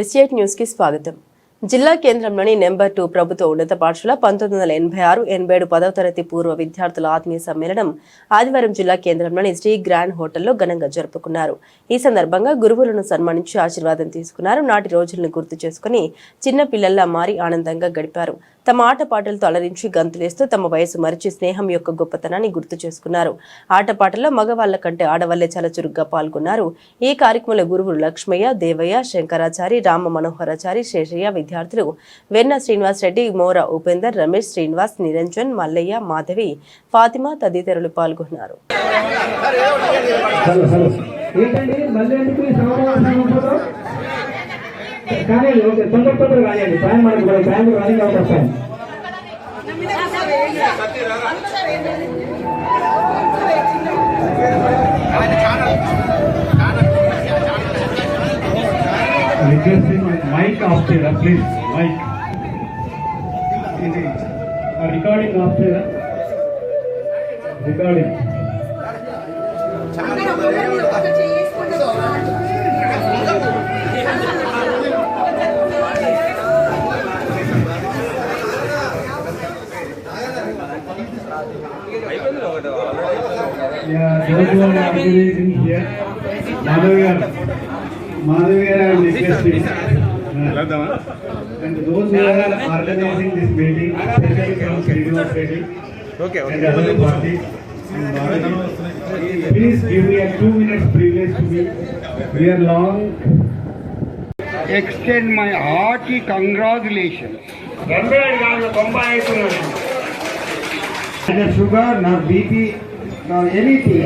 S8 news కి స్వాగతం. జిల్లా కేంద్రంలోని నెంబర్ 2 ప్రభుత్వ ఉన్నత పాఠశాల 1986-87 10వ తరగతి పూర్వ విద్యార్థుల ఆత్మీయ సమ్మేళనం ఆదివారం జిల్లా కేంద్రంలోని శ్రీ గ్రాండ్ హోటల్లో ఘనంగా జరుపుకున్నారు. ఈ సందర్భంగా గురువులను సన్మానించి ఆశీర్వాదం తీసుకున్నారు. నాటి రోజులను గుర్తు చేసుకుని చిన్న పిల్లల్లా మారి ఆనందంగా గడిపారు. తమ ఆటపాటలతో అలరించి గంతులేస్తూ తమ వయసు మరిచి స్నేహం యొక్క గొప్పతనాన్ని గుర్తు చేసుకున్నారు. ఆటపాటల్లో మగవాళ్ల కంటే ఆడవాళ్లే చాలా చురుగ్గా పాల్గొన్నారు. ఈ కార్యక్రమంలో గురువులు లక్ష్మయ్య, దేవయ్య, శంకరాచారి, రామ మనోహరాచారి, శేషయ్య, విద్యార్థులు వెన్న శ్రీనివాస్ రెడ్డి, మోర ఉపేందర్, రమేష్, శ్రీనివాస్, నిరంజన్, మల్లయ్య, మాధవి, ఫాతిమా తదితరులు పాల్గొన్నారు. కానీ తొందర రాయండి, టైం మనకు టైం రన్నింగ్ అవుట్ వస్తాయి. మైక్ ఆఫ్ చేయరా ప్లీజ్, మైక్ రికార్డింగ్ ఆఫ్ చేయరా, recording. Madhavi, I am requesting and those who are organizing this meeting, especially from Srinivas Reddy and other parties, please give me a 2 minutes privilege to me. We are long. Extend my hearty congratulations. Not sugar, not BP, not anything.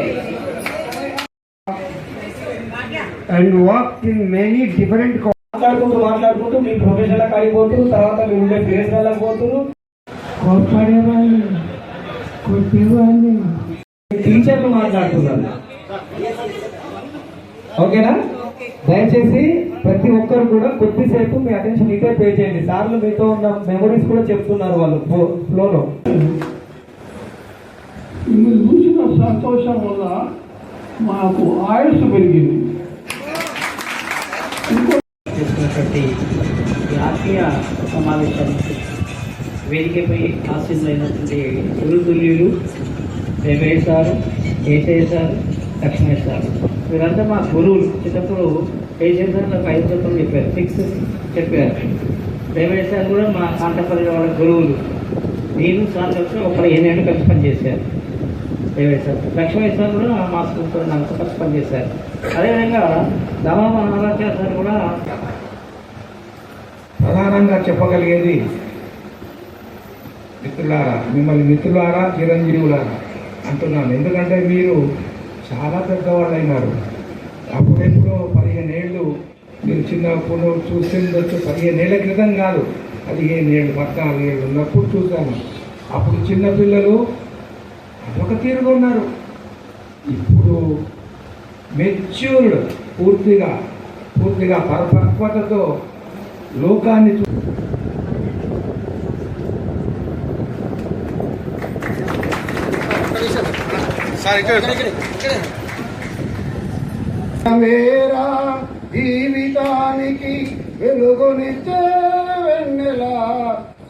And worked in many different మాట్లాడుకుంటూ మీ ప్రొఫెషన్లో కలిగిపోతూ తర్వాత మీరు ఉండే place వాళ్ళకి పోతున్నారు. టీచర్లు మాట్లాడుతున్నారు. ఓకేనా? దయచేసి ప్రతి ఒక్కరు కూడా కొద్దిసేపు మీ అటెన్షన్ ఇదే పే చేయండి. సార్లు మీతో ఉన్న మెమరీస్ కూడా చెప్తున్నారు వాళ్ళు ఫ్లోలో. మిమ్మల్ని చూసిన సంతోషం వల్ల మాకు ఆయుష్ పెరిగింది. చేసినటువంటి ఈ ఆత్మీయ సమావేశానికి వేదికపై ఆశీనులైనటువంటి గురుతుల్యులు రమేష్ సారు, ఏసయ్య సారు, లక్ష్మణ్ సారు, వీరంతా మా గురువులు. చిన్నప్పుడు ఏసయ్య సార్ నాకు 5 సంవత్సరాలు చెప్పారు, 6 చెప్పారు. రమేష్ సార్ కూడా మా కాంటపల్లి వాళ్ళ గురువులు. నేను సార్ కలిసి ఒక 15 ఏళ్ళు కలిసి పనిచేశారు. రమేష్ సార్, లక్ష్మణ్ సార్ కూడా మా స్కూల్తో నాకు కలిసి పనిచేశారు. అదేవిధంగా రామ మనోహరాచార్య సార్ కూడా. ప్రధానంగా చెప్పగలిగేది మిత్రులారా, మిమ్మల్ని మిత్రులారా, చిరంజీవులారా అంటున్నాను. ఎందుకంటే మీరు చాలా పెద్దవాళ్ళు అయినారు. అప్పుడెప్పుడు 15 ఏళ్ళు మీరు చిన్నప్పుడు చూస్తుండొచ్చు. 15 ఏళ్ల క్రితం కాదు, 15 ఏళ్ళు 14 ఏళ్ళు ఉన్నప్పుడు చూశాను. అప్పుడు చిన్నపిల్లలు అదొక తీరుగా ఉన్నారు. ఇప్పుడు మెచ్యూర్డ్, పూర్తిగా పరిపక్వతతో లోకాన్ని వేరా జీవితానికి వెలుగునిచ్చే వెన్నెలా,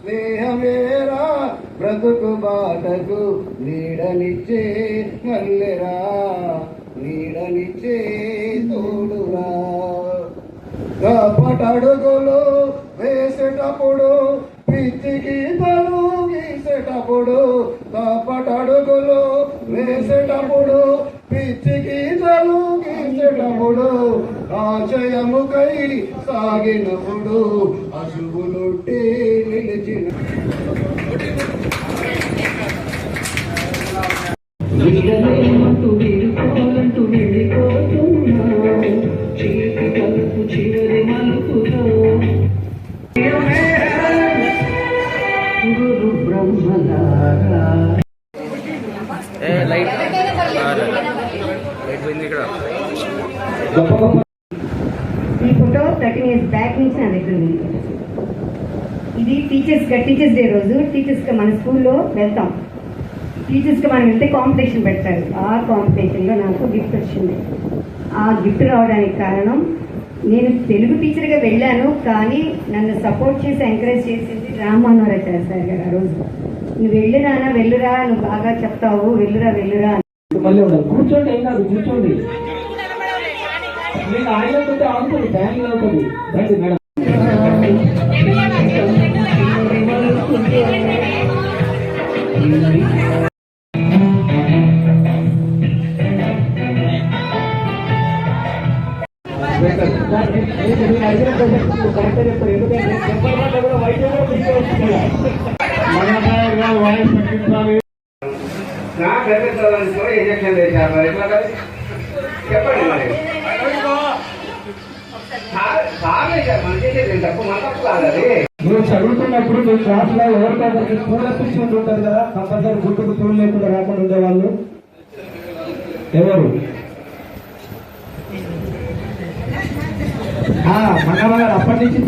స్నేహమేరా బ్రతుకు బాటకు నీడనిచ్చే మల్లెరా, నీడనిచ్చే తోడురా. పటడుగులు వేసేటప్పుడు పిచ్చి గీతలు గీసేటప్పుడు, పటడుగులు వేసేటప్పుడు పిచ్చి గీతలు గీసేటప్పుడు, ఆశయముకై సాగినప్పుడు అశువులుంటే నిలిచిన చివరి మలుపులో గురు బ్రహ్మలారా. ఈ ఫోటో 13 years బ్యాక్ నుంచి నా దగ్గర ఉంది. ఇది టీచర్స్ డే రోజు. టీచర్స్గా మన స్కూల్లో వెళ్తాం. టీచర్స్కి మనం వెళ్తే కాంపిటీషన్ పెడతారు. ఆ కాంపిటీషన్లో నాకు గిఫ్ట్ వచ్చింది. ఆ గిఫ్ట్ రావడానికి కారణం నేను తెలుగు టీచర్గా వెళ్ళాను, కానీ నన్ను సపోర్ట్ చేసి ఎంకరేజ్ చేసింది రామ్మనోహరాచార్య సార్ గారు. ఆ రోజు నువ్వు వెళ్ళిరా వెళ్ళురా, నువ్వు బాగా చెప్తావు, వెళ్ళురా వెళ్ళురా. మళ్ళీ ఉండాలి. కూర్చోండి, ఏం కాదు, కూర్చోండి. మీకు ఆయన ఉంటే అవుతుంది, ఫ్యాన్ అవుతుంది. రండి మేడం. ఇంజక్షన్ చేశారు మరి ఎట్లా చెప్పండి మరి తప్పు మన తప్పు కాదు అది. మీరు చదువుతున్నప్పుడు మీ క్లాస్ లో ఎవరికైనా పూల పిచ్చి ఉంటుంటారు కదా, కంపల్సరీ గుట్టుకు తూడు లేకుండా రాకుండా ఉండేవాళ్ళు ఎవరు? మన అప్పటి నుంచి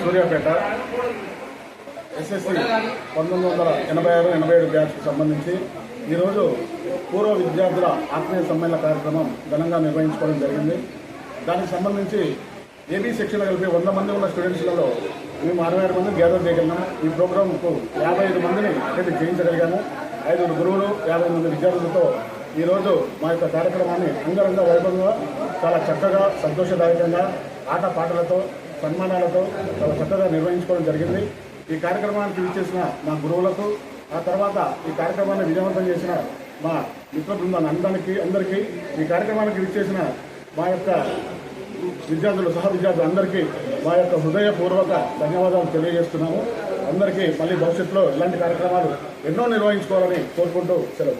సూర్యాపేట ఎస్ఎస్సి 1986-87 బ్యాచ్కి సంబంధించి ఈరోజు పూర్వ విద్యార్థుల ఆత్మీయ సమ్మేళన కార్యక్రమం ఘనంగా నిర్వహించుకోవడం జరిగింది. దానికి సంబంధించి ఏబీ సెక్షన్ కలిపి 100 మంది ఉన్న స్టూడెంట్స్లలో మేము 66 మంది గ్యాదర్ చేయగలిగాము. ఈ ప్రోగ్రాంకు 55 మందిని అటెండ్ చేయించగలిగాము. 5 గురువులు 50 మంది విద్యార్థులతో ఈరోజు మా యొక్క కార్యక్రమాన్ని అంగరంగ వైభవంగా చాలా చక్కగా సంతోషదాయకంగా ఆటపాటలతో సన్మానాలతో చాలా చక్కగా నిర్వహించుకోవడం జరిగింది. ఈ కార్యక్రమానికి విచ్చేసిన మా గురువులకు, ఆ తర్వాత ఈ కార్యక్రమాన్ని విజయవంతం చేసిన మా మిత్ర బృందాన్ని అందరికీ ఈ కార్యక్రమానికి విచ్చేసిన మా యొక్క విద్యార్థులు సహ విద్యార్థులు అందరికీ మా యొక్క హృదయపూర్వక ధన్యవాదాలు తెలియజేస్తున్నాము. అందరికీ మళ్ళీ భవిష్యత్తులో ఇలాంటి కార్యక్రమాలు ఎన్నో నిర్వహించుకోవాలని కోరుకుంటూ సెలవు.